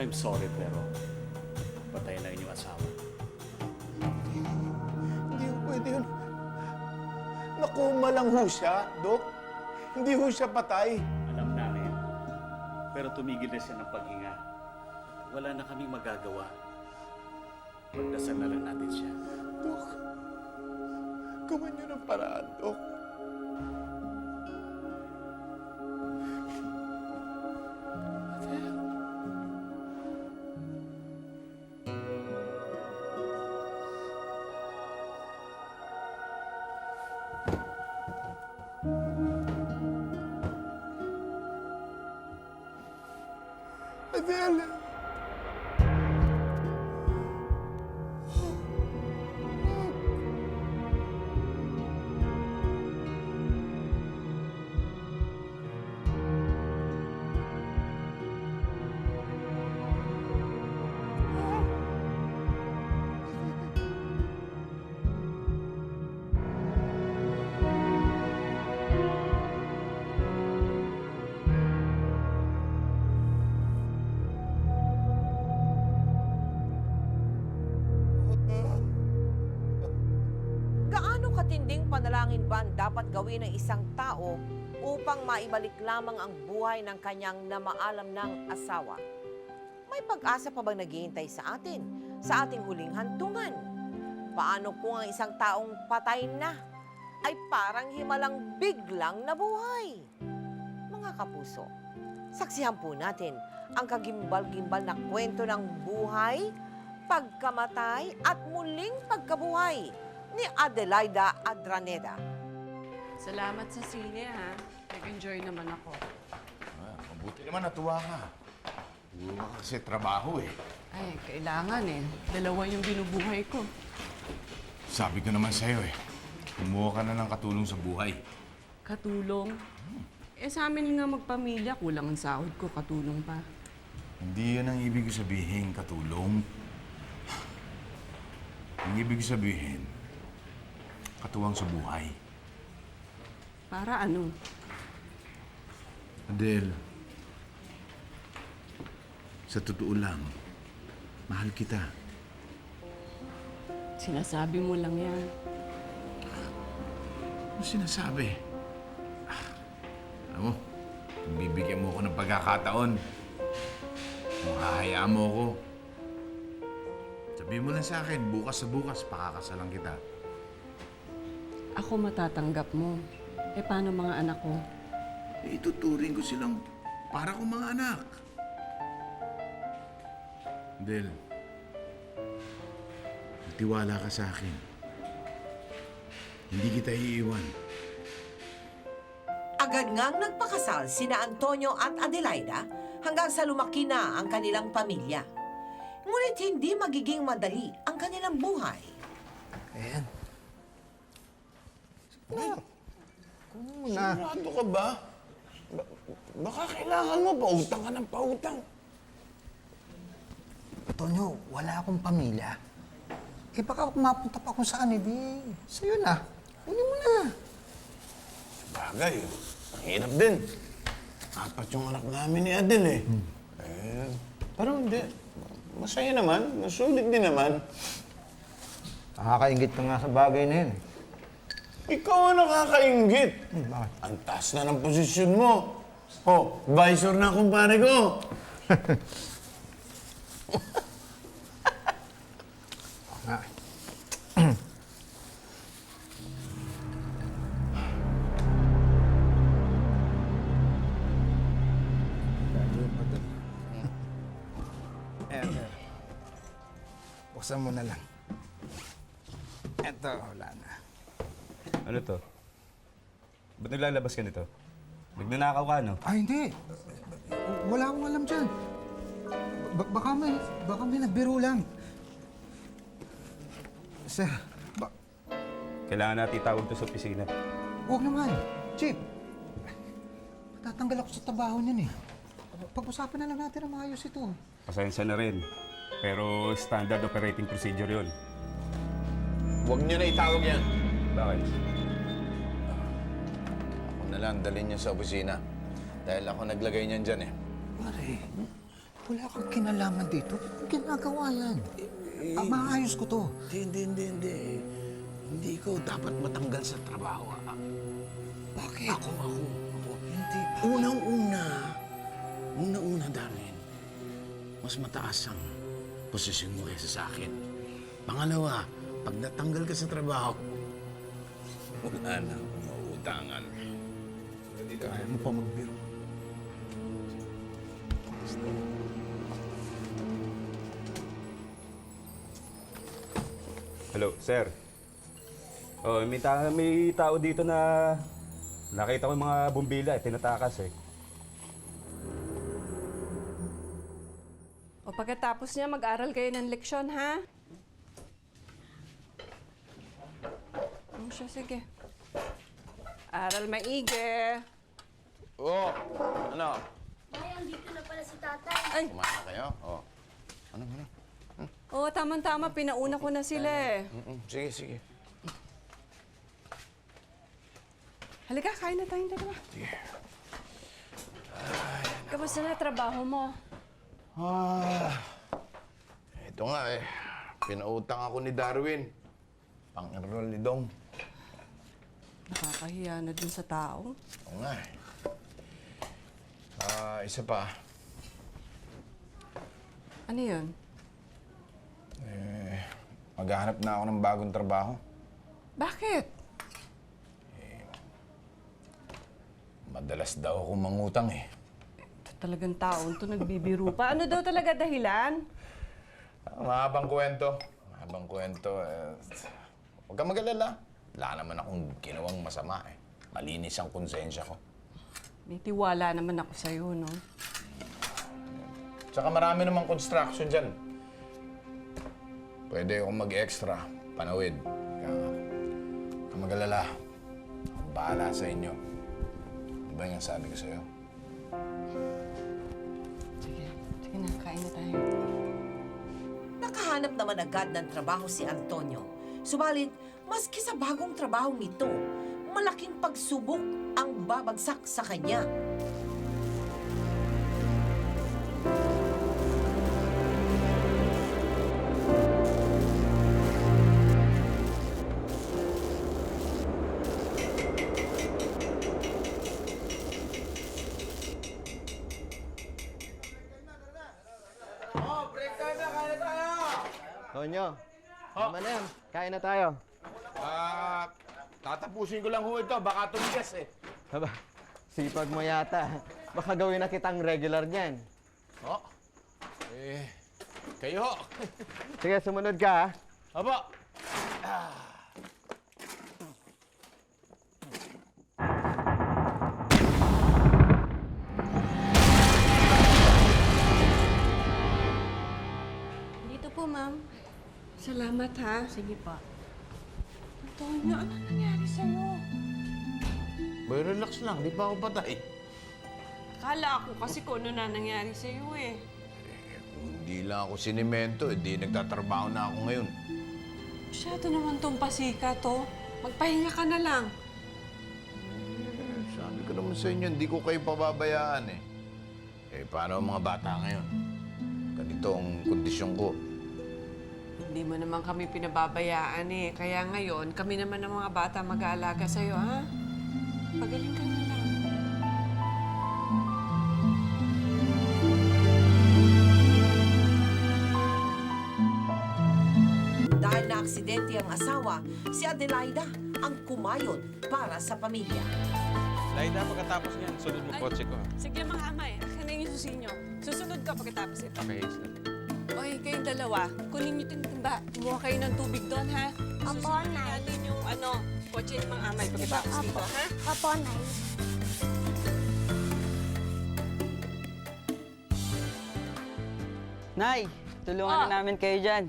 I'm sorry, pero patay na inyong asawa. Hindi ho pwede yun. Nakuma lang ho siya, Dok. Hindi ho siya patay. Alam namin. Pero tumigil na siya ng paghinga. Wala na kaming magagawa. Pagdasal na lang natin siya. Dok, gawan niyo ng paraan, Dok. Adele. Gaano katinding panalangin ba ang dapat gawin ng isang tao upang maibalik lamang ang buhay ng kanyang namaalam ng asawa? May pag-asa pa bang naghihintay sa atin, sa ating huling hantungan? Paano kung ang isang taong patay na ay parang himalang biglang nabuhay? Mga kapuso, saksihan po natin ang kagimbal-gimbal na kwento ng buhay, pagkamatay at muling pagkabuhay ni Adelaida Adraneda. Salamat sa sine, ha? Nag-enjoy naman ako. Mabuti naman natuwa ka. Puro ka kasi trabaho eh. Ay, kailangan eh. Dalawa yung binubuhay ko. Sabi ko naman sa'yo eh, kumuha ka na ng katulong sa buhay. Katulong? Eh, sa amin nga magpamilya, kulang ang sahod ko, katulong pa. Hindi yan ang ibig sabihin, katulong. Ang ibig sabihin, katuwang sa buhay. Para ano? Adele, sa totoo lang, mahal kita. Sinasabi mo lang yan. Ano sinasabi? Alam mo, kung bibigyan mo ako ng pagkakataon, kung hahayaan mo ako, sabihin mo lang sa akin, bukas sa bukas, pakakasalan kita. Ako matatanggap mo. Eh, paano mga anak ko? Ituturing ko silang para kong mga anak. Del, magtiwala ka sa akin. Hindi kita iiwan. Agad ngang nagpakasal sina Antonio at Adelaida hanggang sa lumaki na ang kanilang pamilya. Ngunit hindi magiging madali ang kanilang buhay. Ayan. Sigurado ka ba? Baka kailangan mo, pautang ka ng pautang. Tonyo, wala akong pamilya. Eh baka mapunta pa kung saan, di sa'yo na. Kunin mo na. Bagay, ang hirap din. Apat yung anak namin ni Adel eh. Pero hindi. Masaya naman. Masulit din naman. Nakakaingit ka nga sa bagay na yun. Ikaw ang nakakaingit. Bakit? Ang taas na ng posisyon mo. Oh, visor na kumpare ko. Nga. Eto. Buksan mo na lang. Eto, wala na. Ano to? Ba't naglalabas ka nito? Nagnanakaw ka, no? Ay, hindi. Wala akong alam dyan. Baka may nagbiro lang. Sir, Kailangan natin itawag to sa opisina. huwag naman. Chief, tatanggal ako sa trabaho niyan eh. Pag-usapan na lang natin ang maayos ito. Pasensya na rin. Pero standard operating procedure yun. Huwag niyo na itawag yan. Bakit? Ako na lang, dalhin niyo sa opisina. Dahil ako naglagay niyan dyan eh. Pare, Wala kang kinalaman dito. Ang ginagawa yan. Maayos ko to. Hindi. Hindi ko dapat matanggal sa trabaho. Bakit? Ako. Hindi ba? Unang-una, Darwin, mas mataas ang posisyon mo kaysa sa akin. Pangalawa, pag natanggal ka sa trabaho, wala na akong mauutangan. Kaya mo pa magbiro. Hello, sir. Oh, may tao dito na nakita ko yung mga bumbila, tinatakas eh. O pagkatapos niya, mag-aral kayo ng leksyon, ha? O siya, sige. Aral maigi. Oo, ano? Ay, andito na pala si tatay. Ay, Kumain na kayo? Ano? oo, tama-tama. Pinauna ko na sila eh. Sige. Halika, kain na tayong dalawa. Sige. Kamusta na trabaho mo? Ito nga eh. Pinautang ako ni Darwin. Pang-enroll ni Dong. Nakakahiya na din sa tao. Oo nga eh. Isa pa. Ano yun? Maghahanap na ako ng bagong trabaho. Bakit? Madalas daw akong mangutang eh. Ito talagang taon to, nagbibiro pa. Ano daw talaga dahilan? Mahabang kwento. Huwag kang mag-alala. Wala naman akong ginawang masama eh. Malinis ang konsensya ko. May tiwala naman ako sa'yo, no? Tsaka marami namang construction dyan. Pwede akong mag-extra, panawid. Kaya huwag kang mag-alala. Ang bahala sa inyo. Di ba yung sabi ko sa'yo? Sige na, kain na tayo. Nakahanap naman agad ng trabaho si Antonio. Subalit, maski sa bagong trabahong ito, malaking pagsubok ang babagsak sa kanya. Tonyo, tama na yan. Kain na tayo. Tatapusin ko lang ho ito. Baka tumigas eh. Aba, sipag mo yata. Baka gawin na kitang regular niyan. Oh. Kayo. Sige, sumunod ka, ha? Aba. Dito po, ma'am. Salamat, ha? Sige pa. Antonio, ano nangyari sa'yo? Boy, relax lang. Di pa ako patay. Akala ko kasi kung ano na nangyari sa'yo, eh. Hindi lang ako sinimento. Di nagtatrabaho na ako ngayon. Masyado naman tong pasika to. Magpahinga ka na lang. Sabi ko naman sa inyo, hindi ko kayo pababayaan eh. Paano ang mga bata ngayon? Ganito ang kondisyon ko. Hindi mo naman kami pinababayaan, eh. Kaya ngayon, kami naman ang mga bata mag-aalaga sa'yo, ha? Pagaling ka na lang. Dahil na-aksidente ang asawa, si Adelaida ang kumayod para sa pamilya. Laida, pagkatapos niyan, sunod mo kotse ko. Sige, mga amay. Akin na yung susinyo. Susunod ka pagkatapos ito. Okay, sir. Okay, kayong dalawa. Kunin niyo yung timba. Kumuha kayo ng tubig doon, ha? Opo, Susunod Nay. natin yung, kotse ng mga amay pagkatapos dito, ha? Opo, Nay. Nay, tulungan Oh. na namin kayo dyan.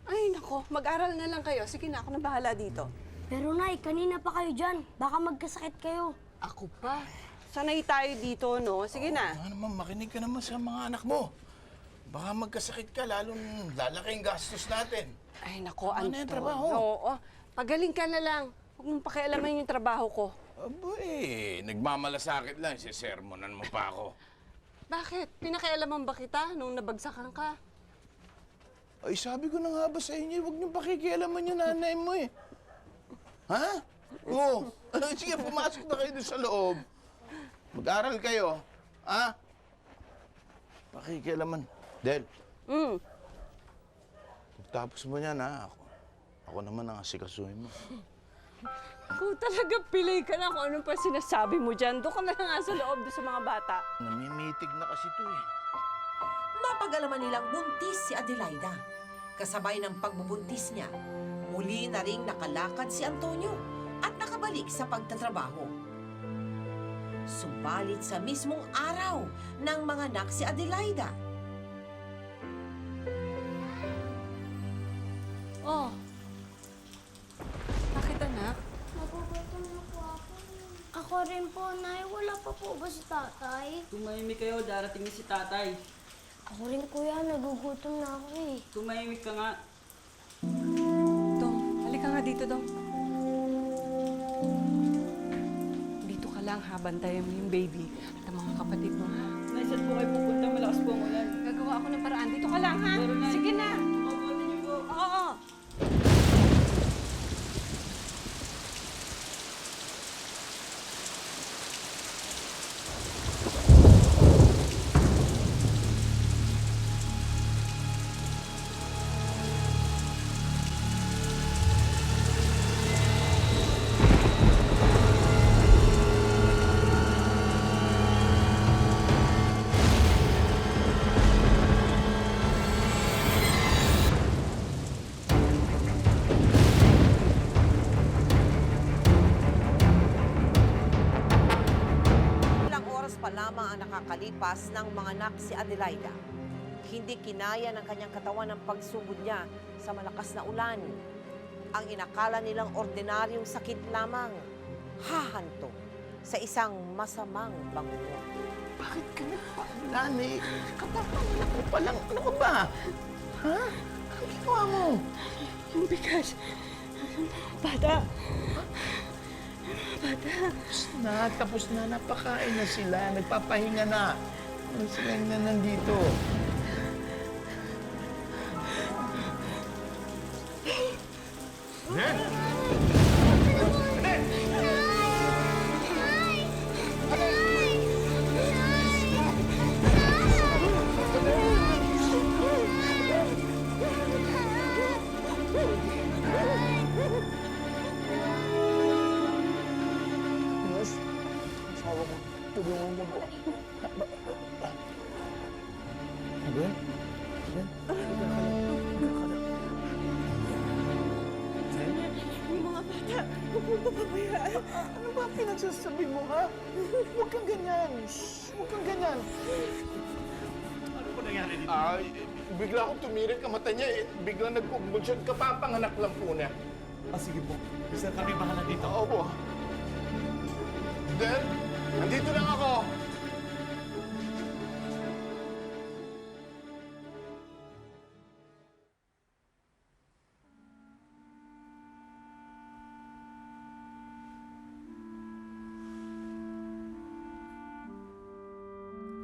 Ay, nako. Mag-aral na lang kayo. Sige na, ako na bahala dito. Pero Nay, kanina pa kayo dyan. Baka magkasakit kayo. Ako pa? Sanay tayo dito, no? Sige na. Ano naman, makinig ka naman sa mga anak mo. Baka magkasakit ka, lalong lalaki ang gastos natin. Ay, nako, Ano yung Anton. trabaho? Oo. Pagaling ka na lang. Huwag mong pakialaman yung trabaho ko. Aba nagmamalasakit lang. Sisermonan mo pa ako. Bakit? Pinakialaman ba kita nung nabagsakan ka? Ay, sabi ko na nga ba sa inyo, huwag niyong pakikialaman yung nanay mo eh. Ha? Oo. Sige, pumasok na kayo doon sa loob. Mag-aral kayo. Ha? Pakikialaman. Del, pagtapos mo niyan, ha? Ako naman ang asikasuhin mo. Kung talaga pilay ka na kung anong pa sinasabi mo dyan, doon ka na lang nga sa loob doon sa mga bata. Namimitig na kasi to eh. Mapag-alaman nilang buntis si Adelaida. Kasabay ng pagbubuntis niya, muli na ring nakalakad si Antonio at nakabalik sa pagtatrabaho. Subalit sa mismong araw ng mga anak si Adelaida. Oh. Bakit anak? Nagugutom na po ako. Ako rin po, Nay. Wala pa po ba si tatay? Tumahimik kayo, darating na si tatay. Ako rin, kuya. Nagugutom na ako eh. Tumahimik ka nga. Dong, halika nga dito, Dong. Dito ka lang ha, bantayan mo yung baby at ang mga kapatid mo ha. Naisan po kayo pupunta, malakas po ang ulan. Gagawa ako ng paraan. Dito ka lang ha. Sige na. Mabuti niyo po. Oo. Ilang oras pa lamang ang nakakalipas ng mga anak si Adelaida. Hindi kinaya ng kanyang katawan ang pagsugod niya sa malakas na ulan. Ang inakala nilang ordinaryong sakit lamang, hahanto sa isang masamang bangungot. Bakit ka nagpaulan eh? Katapanganak mo pa lang. Ano ka ba? Ha? Ang ginawa mo? Yung bigas. Bata. Tapos na. Napakain na sila. Nagpapahinga na. Ano sila na nandito? Tulungan mo po. Abel? Yung mga bata, huwag mo papabayaan. Ano ba ang pinagsasabi mo, ha? Huwag kang ganyan. Shh, huwag kang ganyan. Ano po nangyari dito? Ay, bigla akong tumirik ang mata niya eh. Biglang nagkumbulsyon. Kapapanganak lang po niya. Sige po. Sir, kami bahala dito. Oo po. Del, nandito lang ako.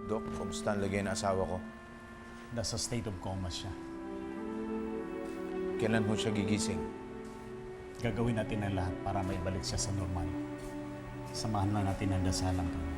Dok, kumusta ang lagay ng asawa ko? Nasa state of coma siya. Kailan ho siya gigising? Gagawin natin ang lahat para maibalik siya sa normal. Samahan na natin ang dasalang kami.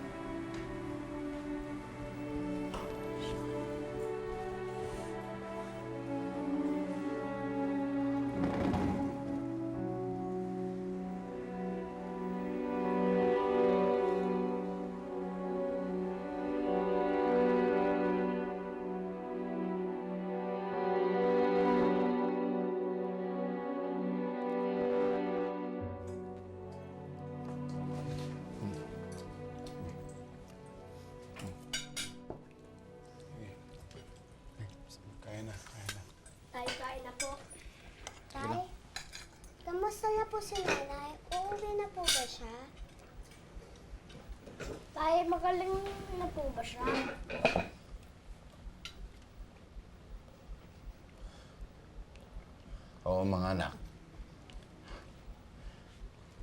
Kaya na. Tay, kain na po. Tay, kamusta na po si nanay? Uuwi na po ba siya? Tay, magaling na po ba siya? Oo, mga anak.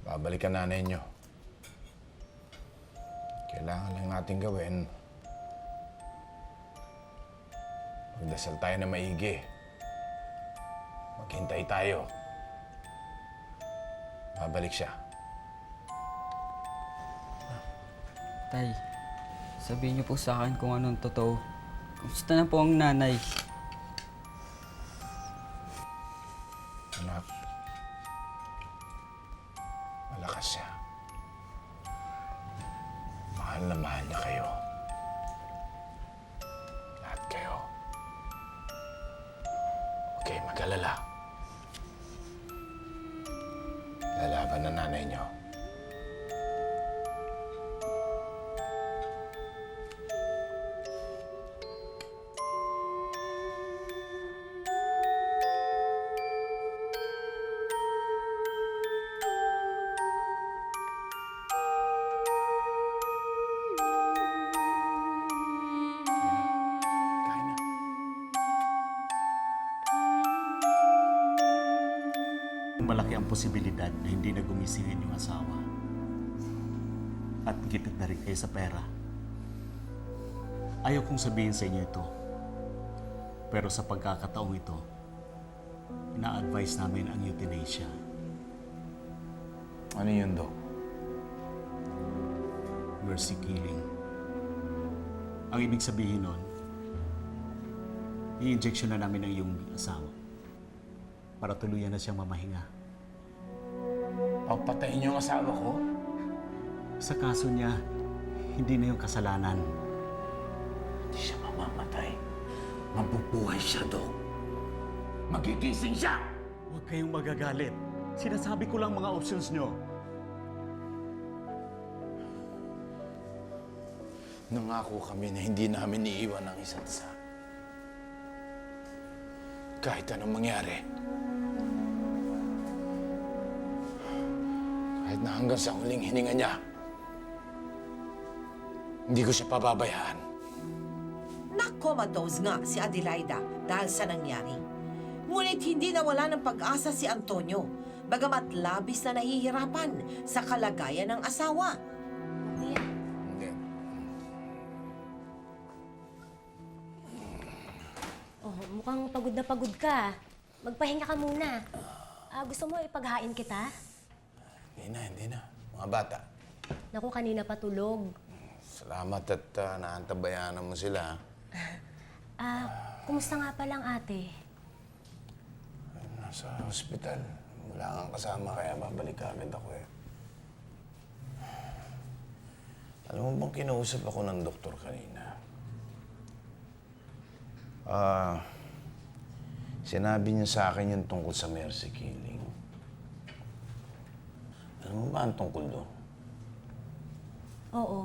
Babalikan nanay niyo. Kailangan lang natin gawin Magdasal tayo na maigi. Maghintay tayo. Babalik siya. Tay, sabihin niyo po sa akin kung anong totoo. Kumusta na po ang nanay? Anak, malakas siya. Mahal na mahal niya kayo. Lahat kayo. Okay, mag-alala. Lalaban na nanay niyo. Kain na. Malaki ang posibilidad na hindi na gumising ang inyong asawa. At gipit na rin kayo sa pera. Ayaw kong sabihin sa inyo ito. Pero sa pagkakataong ito, na-advise namin ang euthanasia. Ano yun, Dok? Mercy killing. Ang ibig sabihin nun, i-injection na namin ang iyong asawa para tuluyan na siyang mamahinga. Papatayin niyo ang asawa ko? Sa kaso niya, hindi na yung kasalanan. Hindi siya mamamatay. Mabubuhay siya, Dok. Magigising siya! Huwag kayong magagalit. Sinasabi ko lang mga options nyo. Nangako kami na hindi namin iiwan ang isa't isa. Kahit anong mangyari. Kahit na hanggang sa huling hininga niya, hindi ko siya pababayaan. Nakomatose nga si Adelaida dahil sa nangyari. Ngunit hindi nawala ng pag-asa si Antonio, bagamat labis na nahihirapan sa kalagayan ng asawa. Hindi. Oh, mukhang pagod na pagod ka. Magpahinga ka muna. Gusto mo ipaghain kita? Hindi na. Mga bata. Naku, kanina patulog. Salamat at naantabayanan mo sila. Kumusta nga palang ate? Nasa ospital. Wala kang kasama kaya babalik agad ako eh. Alam mo bang kinausap ako ng doktor kanina? Sinabi niya sa akin yung tungkol sa mercy killing. Alam mo ba ang tungkol doon? Oo.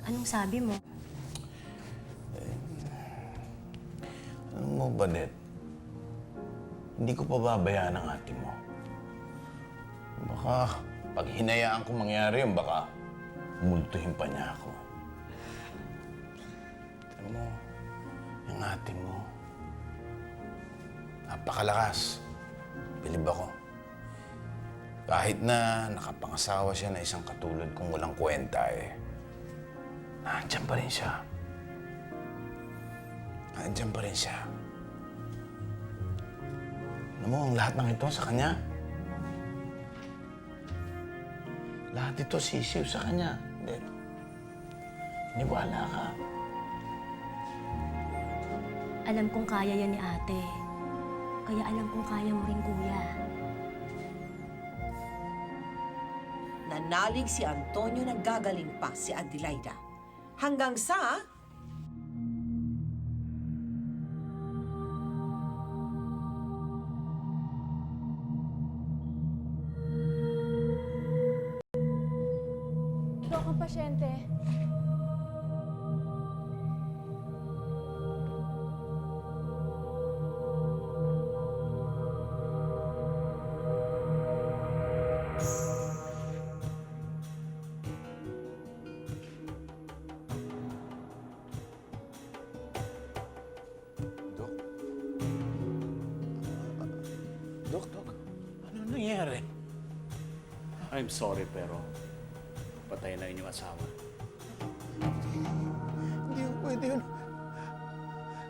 Anong sabi mo? Alam mo, Badet, hindi ko pababayaan ang ate mo. Baka pag hinayaan ko mangyari yun, baka multuhin pa niya ako. Alam mo, yung ate mo, napakalakas. Bilib ako. Kahit na nakapangasawa siya na isang katulad kong walang kwenta nandiyan pa rin siya. Nandiyan pa rin siya. Alam mo, ang lahat ng ito sa kanya. Lahat ito sisiw sa kanya. Niwala ka. Alam kong kaya yan ni ate. Kaya alam kong kaya mo rin, kuya. Nanalig si Antonio na gagaling pa si Adelaida. Hanggang sa... Ikaw kang pasyente. Dok, ano nangyari? I'm sorry pero patay na inyong asawa. Hindi ko pwede yun.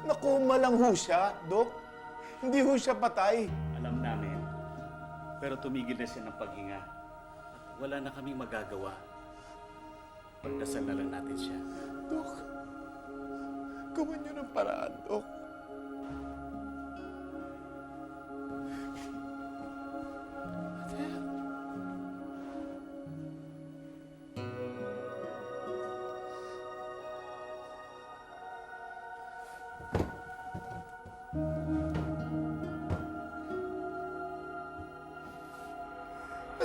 Nakuma lang ho siya, Dok. Hindi ho siya patay. Alam namin. Pero tumigil na siya ng paghinga. At wala na kaming magagawa. Pagdasal na lang natin siya. Dok, gawan niyo ng paraan, Dok.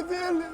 Adele.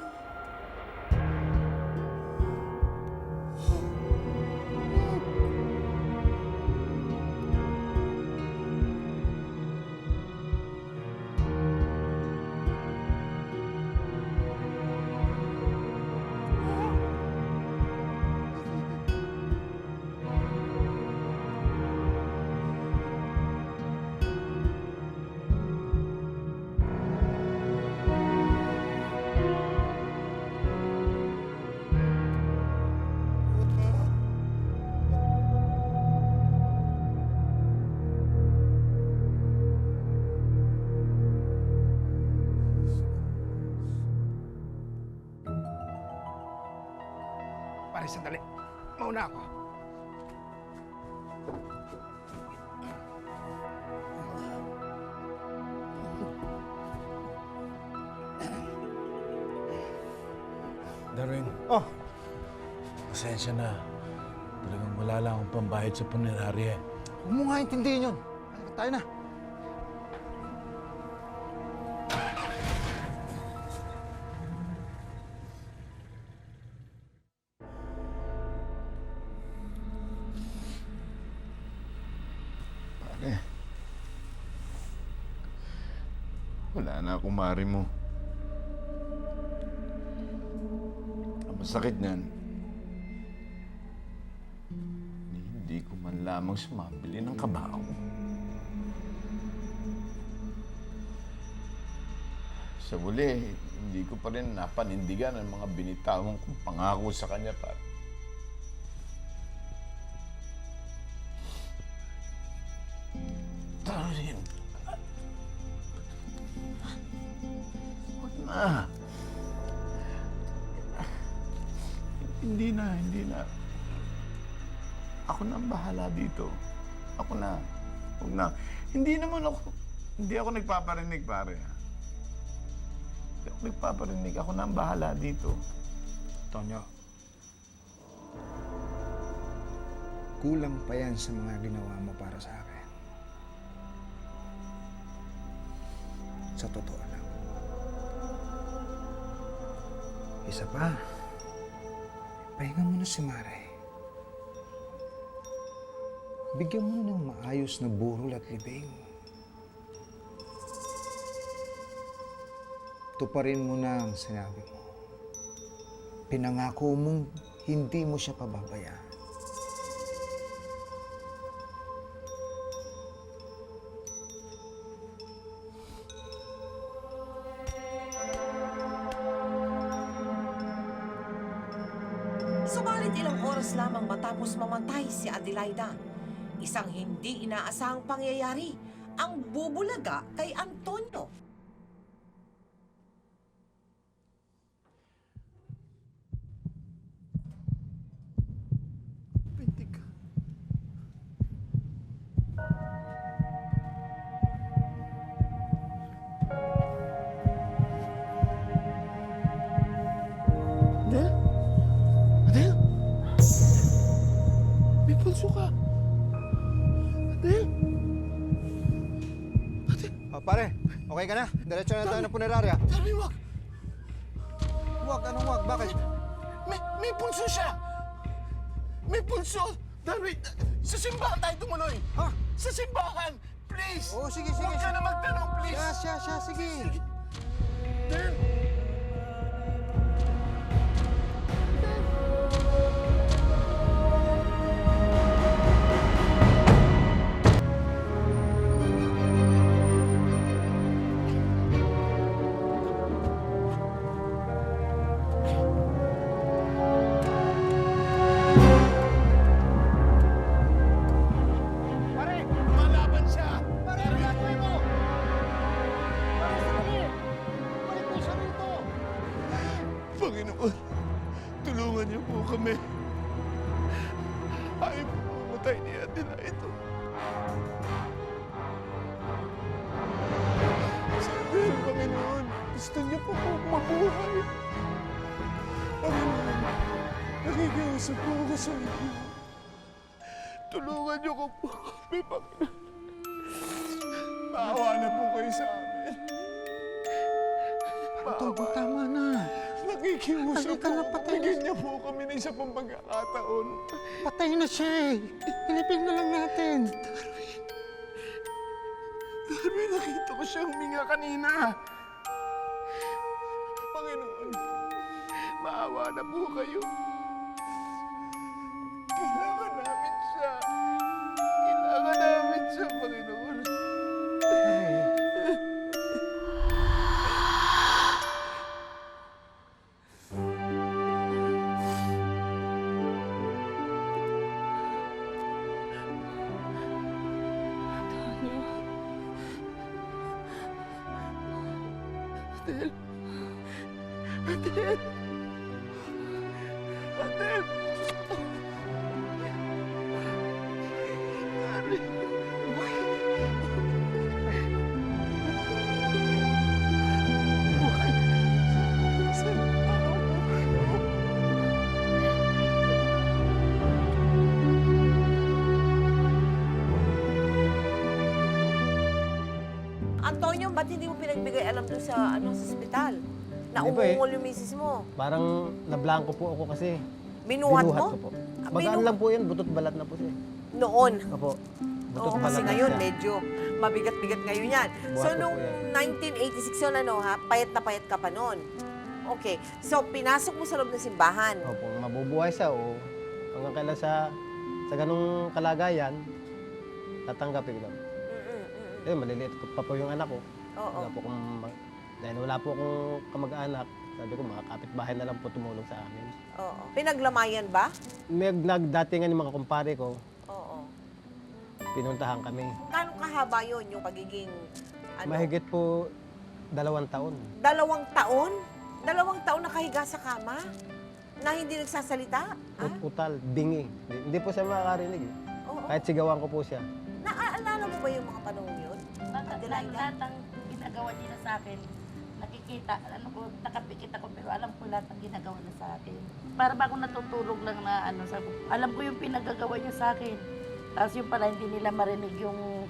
Pare, sandali. Mauna ako. Darwin. Oh, Pasensya na. Talagang wala lang akong pambayad sa punerarya. huwag mo nga intindihin yun. Halika, tayo na. Pare. Wala na akong mari mo. Ang masakit niyan, hindi ko man lamang sumabili ng kabaong. Sa huli, hindi ko pa rin napanindigan ang mga binitawan kong pangako sa kanya, pare. Darwin. Huwag na. Hindi na. Ako na ang bahala dito. Ako na. Huwag na. Hindi ako nagpaparinig, pare. Hindi ako nagpaparinig. Ako na ang bahala dito. Tonyo, kulang pa yan sa mga ginawa mo para sa akin. Sa totoo lang. Isa pa, pahinga mo na si Mare. Bigyan mo na ng maayos na burol at libing. Tuparin mo na ang sinabi mo. Pinangako mong hindi mo siya pababayaan. Subalit ilang oras lamang matapos mamatay si Adelaida, isang hindi inaasahang pangyayari ang bubulaga kay Antonio. Pintig ka. Adele? Adele? May pulso ka. Adele? Oh, pare, okay ka na? Diretso na tayo ng punerarya. Darwin, wag. Huwag, anong huwag? Bakit? May pulso siya. May pulso. Darwin, sa simbahan tayo tumuloy. Ha? Sa simbahan. Please. Oo, sige. Huwag ka na magtanong, please. Siya, sige. Darwin. Pare! Panginoon, tulungan niyo po kami. Ayaw po mamatay ni Adelaide. Si Adel, Panginoon, gusto niyo po po mabuhay. Panginoon, nakikiusap po ako sa inyo. Tulungan niyo ko po kami, Panginoon. Maawa na po kayo sa amin. Tama na. Nakikiusap Halika na, po. patay na. Bigyan niyo po kami ng isa pang pagkakataon. Patay na siya eh. Ilipin na lang natin. Darwin, nakita ko siya huminga kanina. Panginoon, maawa na po kayo. Kailangan namin siya. Kailangan namin siya, Panginoon. Adel. Adel. Adel. Darwin. Buhay. Salamat. Antonio, ba't hindi mo pinagbigay alam doon sa, sa ospital? Na Hindi po eh. umungol yung misis mo. Parang nablangko po ako kasi Binuhat mo? ko po. Magaan lang po yun, butot balat na po siya. Noon. Opo. Butot Oo, kasi balat na ngayon siya. medyo mabigat-bigat ngayon yan. So, Buhat ko nung po 1986 yun, payat na payat ka pa noon. Okay. So, pinasok mo sa loob ng simbahan. Opo, mabubuhay siya o hanggang kailan sa ganung kalagayan, tatanggapin ko lang. Eh, maliliit ko pa po yung anak ko. Oo. Dahil wala po akong kamag-anak, sabi ko, mga kapitbahay na lang po tumulong sa amin. Oo. Pinaglamayan ba? May nagdatingan yung mga kumpare ko, Oo. pinuntahan kami. Gano'ng kahaba yun, yung pagiging, Mahigit po 2 taon. 2 taon? 2 taon nakahiga sa kama? Na hindi nagsasalita? Utal, bingi. Hindi po siya makakarinig. Eh. Oo. Kahit sigawan ko po siya. Naaalala mo ba yung mga panahon yun? Adelaida? Lahat ng ginagawa nila sa akin, nakikita, nakapikit ako, pero alam ko lahat ng ginagawa niya sa akin. Para ba akong natutulog lang na sabi ko, alam ko yung pinagagawa niya sa akin. Tapos yung pala hindi nila marinig yung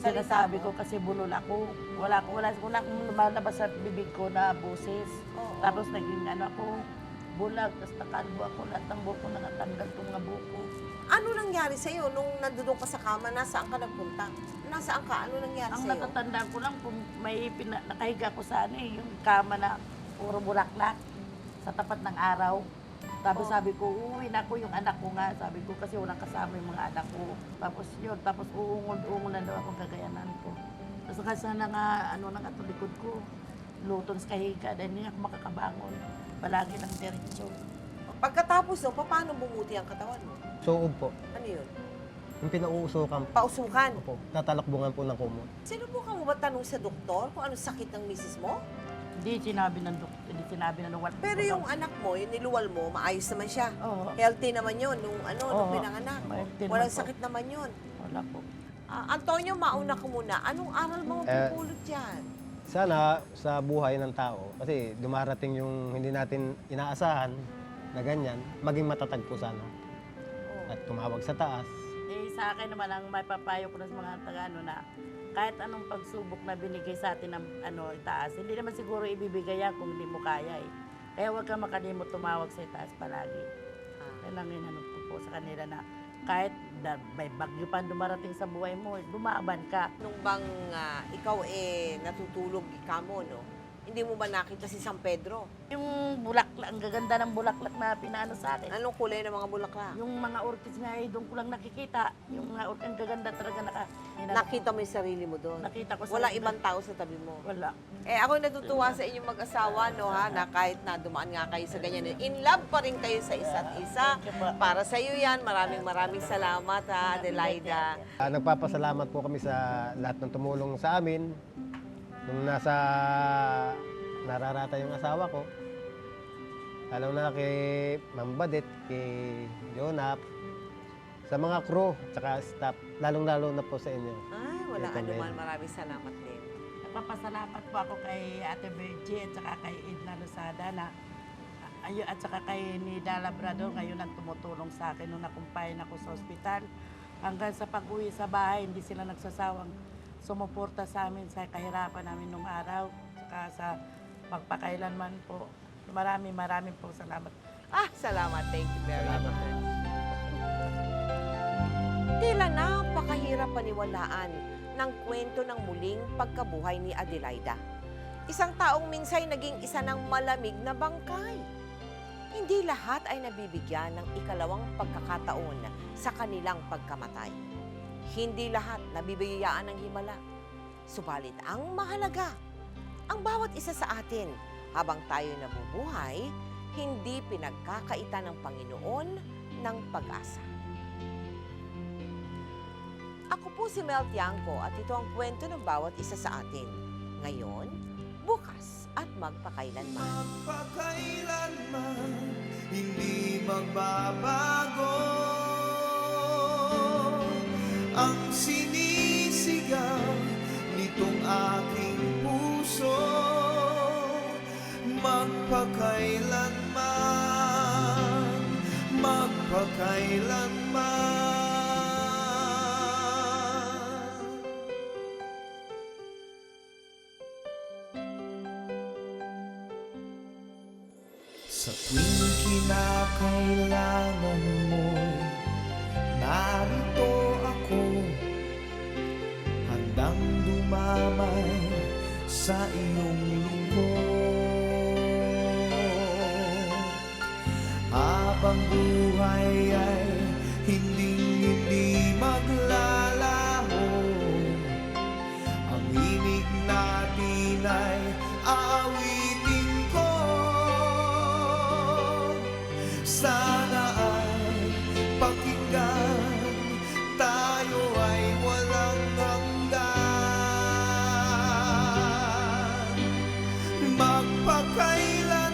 sinasabi ko kasi bulol ako. Wala akong lumalabas sa bibig ko na boses. Oo. Tapos naging ako, bulag, tapos nakalbo ako, lahat ng buko nakatanggal itong mga buko. Ano nangyari sa'yo nung nandun ka sa kama? Nasaan ka nagpunta? Nasaan ka? Ano nangyari Ang sa'yo? natatandaan ko lang kung may nakahiga ko sa yung kama na puro bulaklak sa tapat ng araw. Tapos sabi ko, uuwi na ako yung anak ko nga. Sabi ko kasi walang kasama yung mga anak ko. Tapos uungol na daw akong gagayanan ko. Tapos kasi na nga, na nga itong likod ko. Lutong sa kahiga dahil hindi ako makakabangon. Palagi ng diretsyo. Pagkatapos paano bumuti ang katawan mo? Suog po. Ano yun? Yung pinauusukan po. Pausukan. Opo, tatalakbungan po ng kumot. Sinubukan mo ba tanong sa doktor kung anong sakit ng misis mo? Hindi sinabi ng doktor, hindi sinabi ng wala. Pero yung anak mo, yung niluwal mo, maayos naman siya. Oo. Healthy naman yun nung Oo. pinanganak. Healthy naman Walang po. sakit naman yun. Wala po. Antonio, mauna ko muna. Anong aral mo pupulot dyan? Sana sa buhay ng tao, kasi dumarating yung hindi natin inaasahan na ganyan, maging matatag po sana. At tumawag sa taas. Sa akin naman, ang may papayo ko na sa mga taga na kahit anong pagsubok na binigay sa atin ng itaas, hindi naman siguro ibibigay yan kung hindi mo kaya eh. Kaya huwag kang makalimot tumawag sa itaas palagi. Kaya lang inanong ko po sa kanila na kahit may bagyo pa dumarating sa buhay mo, lumaban ka. Nung bang ikaw natutulog ikamo, no? Hindi mo ba nakita si San Pedro? Yung bulaklak, ang gaganda ng bulaklak na pinaano sa akin. Anong kulay ng mga bulaklak? Yung mga orchids nga doon ko lang nakikita. Yung mga orchids, ang gaganda talaga Nakita mo yung sarili mo doon? Nakita ko sa Walang ibang tao sa tabi mo? Wala. Ako natutuwa sa inyong mag-asawa, no, na kahit na dumaan nga kayo sa ganyan, in love pa rin kayo sa isa't isa. Para sa iyo yan, maraming salamat, Adelaida. Nagpapasalamat po kami sa lahat ng tumulong sa amin. Nung nararata yung asawa ko, Lalo na kay Ma'am Badet, kay Jonap, sa mga crew, tsaka staff, lalong-lalo na po sa inyo. Ay, wala Ito, anuman. Mel. Maraming salamat din. Nagpapasalamat po ako kay Ate Virgie at saka kay Edna Lozada na at saka kay Nida Labrador ngayon ang tumutulong sa akin nung nakumpayan ako sa ospital. Hanggang sa pag-uwi sa bahay, hindi sila nagsasawang sumuporta sa amin sa kahirapan namin nung araw. Saka sa pagpakailanman po. Maraming po salamat. Salamat. Thank you very much. Tila napakahirap paniwalaan ng kwento ng muling pagkabuhay ni Adelaida. Isang taong minsay naging isa ng malamig na bangkay. Hindi lahat ay nabibigyan ng ikalawang pagkakataon sa kanilang pagkamatay. Hindi lahat nabibigyan ng himala. Subalit ang mahalaga, ang bawat isa sa atin habang tayo nabubuhay, hindi pinagkakaita ng Panginoon ng pag-asa. Ako po si Mel Tiangco at ito ang kwento ng bawat isa sa atin. Ngayon, bukas at magpakailanman. Magpakailanman, hindi magbabago ang sinisigaw nitong aking puso. Magpakailanman, magpakailanman. Sa tuwing kinakailangan mo'y narito ako, handang dumamay sa iyong lungkot. Habang buhay ay hindi maglalaho, ang himig natin ay aawitin ko sa